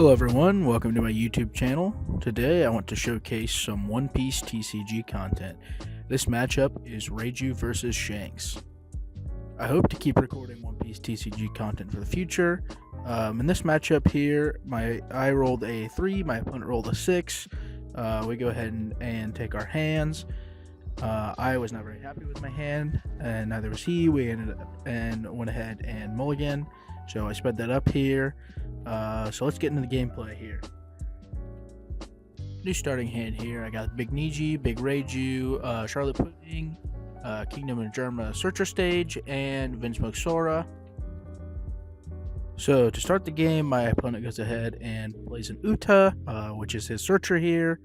Hello everyone, welcome to my YouTube channel. Today I want to showcase some One Piece TCG content. This matchup is Reiju versus Shanks. I hope to keep recording One Piece TCG content for the future. In this matchup here, I rolled a 3, my opponent rolled a 6. We go ahead and take our hands. I was not very happy with my hand, and neither was he. We ended up and went ahead and mulligan, so I sped that up here. So let's get into the gameplay here. New starting hand here. I got Big Niji, Big Reiju, Charlotte Pudding, Kingdom of Germa Searcher Stage, and Vinsmoke Sora. So to start the game, my opponent goes ahead and plays an Uta, which is his Searcher here.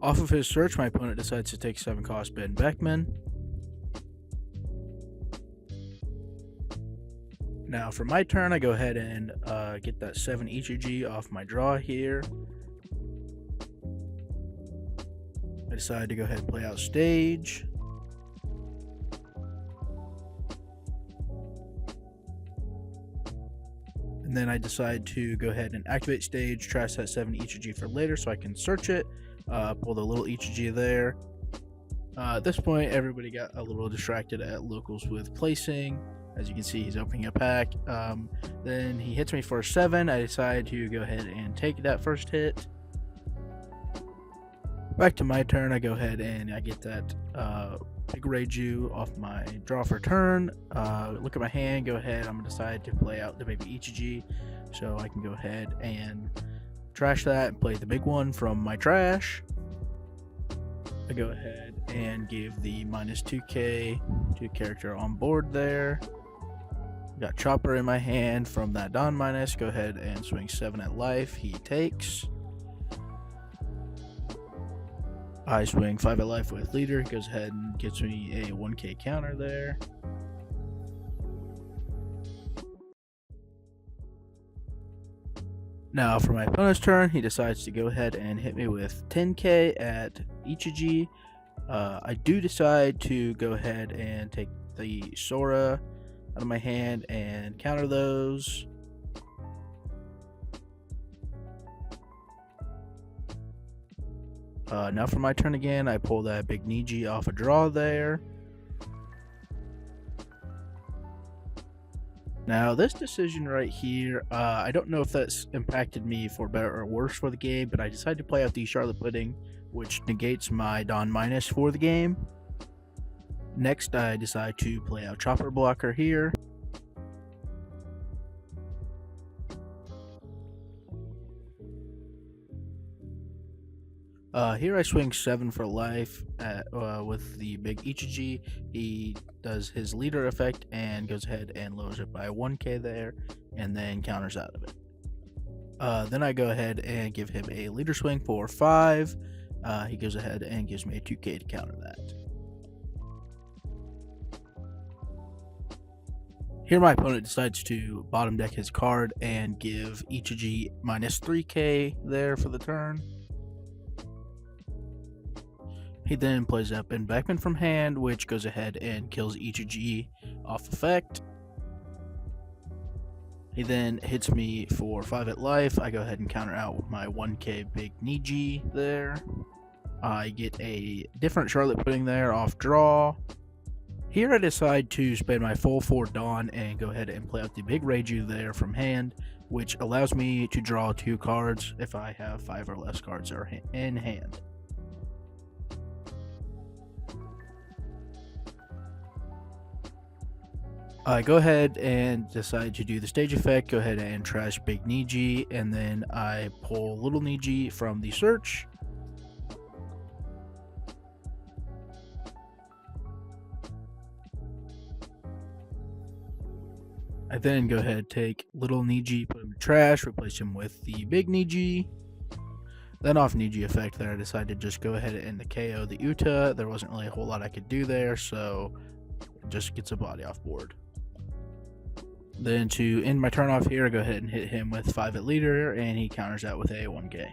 Off of his search, my opponent decides to take 7 cost Ben Beckman. Now for my turn, I go ahead and get that 7 ECG off my draw here. I decide to go ahead and play out stage. And then I decide to go ahead and activate stage, trash that 7 ECG for later so I can search it, pull the little ECG there. At this point, everybody got a little distracted at locals with placing. As you can see, he's opening a pack. Then he hits me for a 7. I decide to go ahead and take that first hit. Back to my turn, I go ahead and I get that Big Reiju off my draw for turn. Look at my hand, go ahead, I'm going to decide to play out the baby Ichiji. So I can go ahead and trash that and play the big one from my trash. I go ahead and give the minus 2k to character on board there. Got Chopper in my hand from that Don minus. Go ahead and swing 7 at life. He takes. I swing 5 at life with leader. He goes ahead and gets me a 1k counter there. Now for my opponent's turn, he decides to go ahead and hit me with 10k at Ichiji. I do decide to go ahead and take the Sora out of my hand and counter those. Now for my turn again, I pull that Big Niji off a draw there. Now this decision right here, I don't know if that's impacted me for better or worse for the game, but I decided to play out the Charlotte Pudding, which negates my Don minus for the game. Next, I decide to play out Chopper Blocker here. Here I swing 7 for life with the big Ichiji. He does his leader effect and goes ahead and lowers it by 1k there, and then counters out of it. Then I go ahead and give him a leader swing for 5. He goes ahead and gives me a 2k to counter that. Here my opponent decides to bottom deck his card and give Ichiji minus 3k there for the turn. He then plays up Ben Beckman from hand, which goes ahead and kills Ichiji off effect. He then hits me for 5 at life. I go ahead and counter out with my 1k Big Niji there. I get a different Charlotte Pudding there off draw. Here I decide to spend my full 4 Dawn and go ahead and play out the Big Reiju there from hand, which allows me to draw 2 cards if I have 5 or less cards in hand. I go ahead and decide to do the stage effect, go ahead and trash Big Niji, and then I pull Little Niji from the search. I then go ahead, take Little Niji, put him in trash, replace him with the Big Niji. Then off Niji effect there, I decided to just go ahead and KO the Uta. There wasn't really a whole lot I could do there, so it just gets a body off board. Then to end my turn off here, I go ahead and hit him with 5 at leader, and he counters out with a 1k.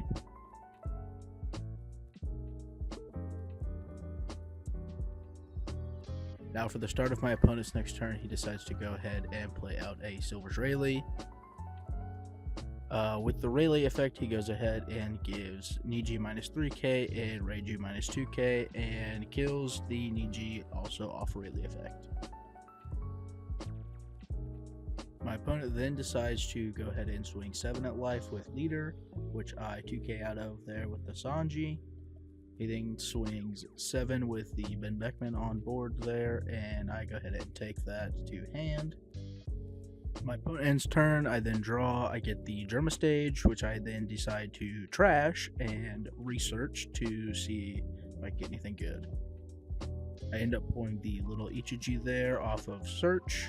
Now for the start of my opponent's next turn, he decides to go ahead and play out a Silver's Rayleigh. With the Rayleigh effect, he goes ahead and gives Niji minus 3k and Reiju minus 2k and kills the Niji also off Rayleigh effect. My opponent then decides to go ahead and swing 7 at life with Leader, which I 2k out of there with the Sanji. He then swings 7 with the Ben Beckman on board there, and I go ahead and take that to hand. My opponent's turn, I then draw, I get the Germa stage, which I then decide to trash and research to see if I get anything good. I end up pulling the little Ichiji there off of search.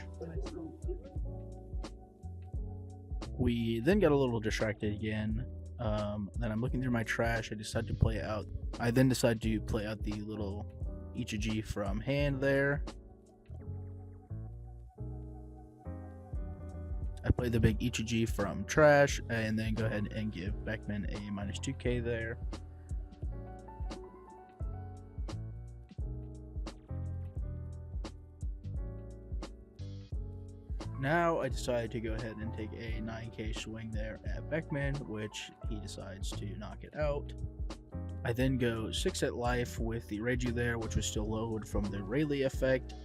We then get a little distracted again. Then I'm looking through my trash. I decide to play out the little Ichiji from hand there. I play the big Ichiji from trash and then go ahead and give Beckman a minus 2k there. Now I decide to go ahead and take a 9k swing there at Beckman, which he decides to knock it out. I then go 6 at life with the Reiju there, which was still lowered from the Rayleigh effect.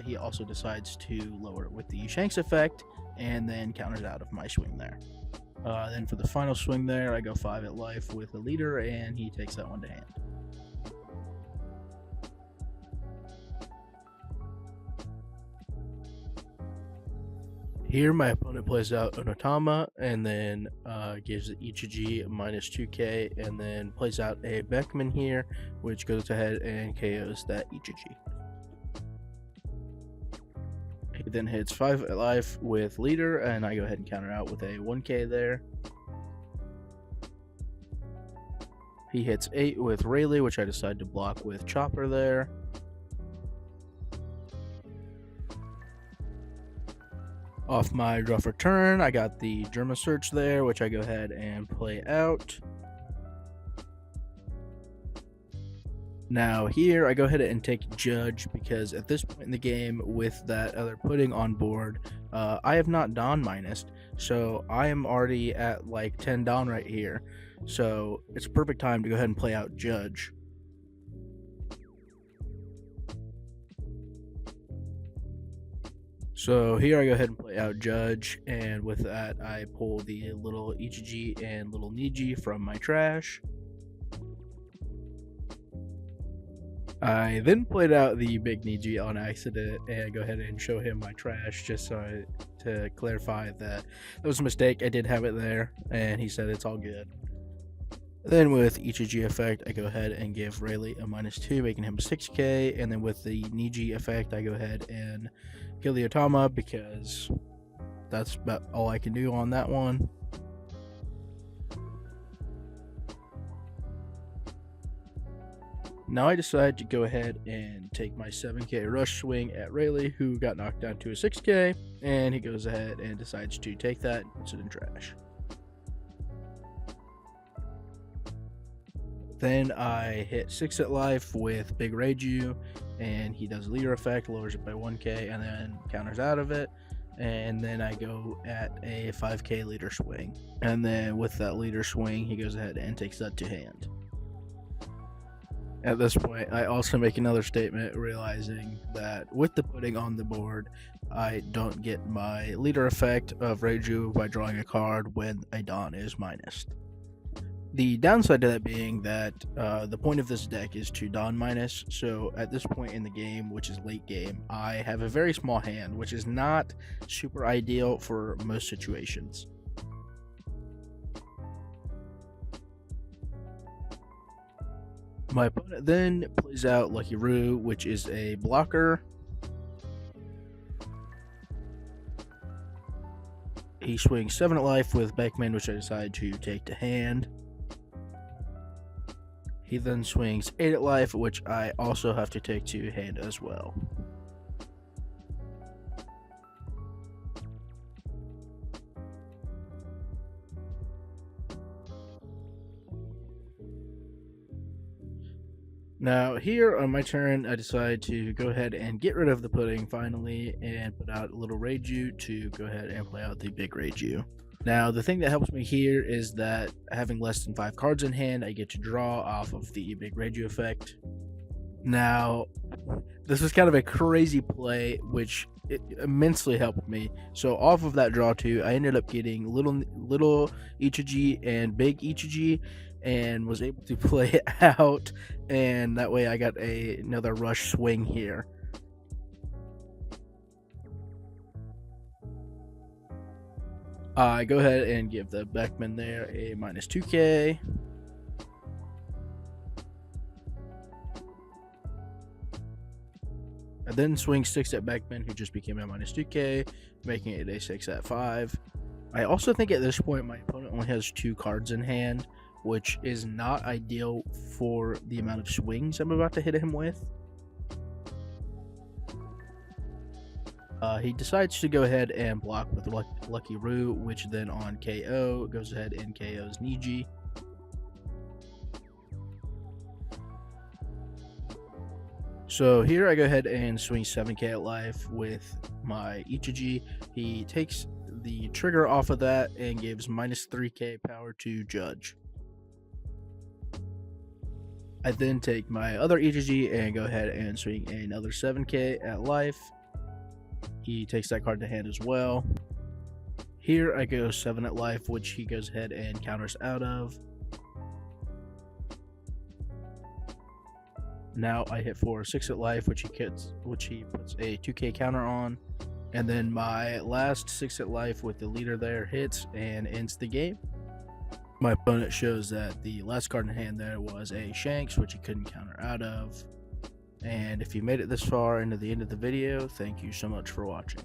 He also decides to lower it with the Shanks effect, and then counters out of my swing there. Then for the final swing there, I go 5 at life with the Leader, and he takes that one to hand. Here, my opponent plays out an Otama and then gives the Ichiji minus 2k and then plays out a Beckman here, which goes ahead and KOs that Ichiji. He then hits 5 at life with Leader, and I go ahead and counter out with a 1k there. He hits 8 with Rayleigh, which I decide to block with Chopper there. Off my draw for turn, I got the Germa Search there, which I go ahead and play out. Now here, I go ahead and take Judge, because at this point in the game, with that other pudding on board, I have not Dawn minused, so I am already at like 10 Dawn right here. So it's a perfect time to go ahead and play out Judge. So here I go ahead and play out Judge, and with that I pull the little Ichiji and little Niji from my trash. I then played out the big Niji on accident and go ahead and show him my trash just to clarify that was a mistake. I did have it there, and he said it's all good. Then with Ichiji effect, I go ahead and give Rayleigh a minus 2, making him 6k, and then with the Niji effect, I go ahead and kill the Otama, because that's about all I can do on that one. Now I decide to go ahead and take my 7k rush swing at Rayleigh, who got knocked down to a 6k, and he goes ahead and decides to take that and puts it in trash. Then I hit 6 at life with Big Reiju, and he does a Leader effect, lowers it by 1k, and then counters out of it. And then I go at a 5k Leader swing. And then with that Leader swing, he goes ahead and takes that to hand. At this point, I also make another statement, realizing that with the pudding on the board, I don't get my Leader effect of Reiju by drawing a card when a Dawn is minused. The downside to that being that the point of this deck is to Dawn minus, so at this point in the game, which is late game, I have a very small hand, which is not super ideal for most situations. My opponent then plays out Lucky Roo, which is a blocker. He swings 7 at life with Beckman, which I decide to take to hand. He then swings 8 at life, which I also have to take to hand as well. Now here on my turn, I decide to go ahead and get rid of the pudding finally and put out a little Reiju to go ahead and play out the big Reiju. Now the thing that helps me here is that having less than 5 cards in hand, I get to draw off of the big Reiju effect. Now this was kind of a crazy play, which it immensely helped me. So off of that draw 2, I ended up getting little Ichiji and big Ichiji, and was able to play it out, and that way I got another rush swing here. I go ahead and give the Beckman there a minus 2k. I then swing 6 at Beckman, who just became a minus 2k, making it a 6 at 5. I also think at this point my opponent only has 2 cards in hand, which is not ideal for the amount of swings I'm about to hit him with. He decides to go ahead and block with Lucky Roo, which then on KO goes ahead and KOs Niji. So here I go ahead and swing 7k at life with my Ichiji. He takes the trigger off of that and gives minus 3k power to Judge. I then take my other Ichiji and go ahead and swing another 7k at life. He takes that card to hand as well. Here I go 7 at life, which he goes ahead and counters out of. Now I hit for 6 at life, which he puts a 2k counter on. And then my last 6 at life with the leader there hits and ends the game. My opponent shows that the last card in hand there was a Shanks, which he couldn't counter out of. And if you made it this far into the end of the video, thank you so much for watching.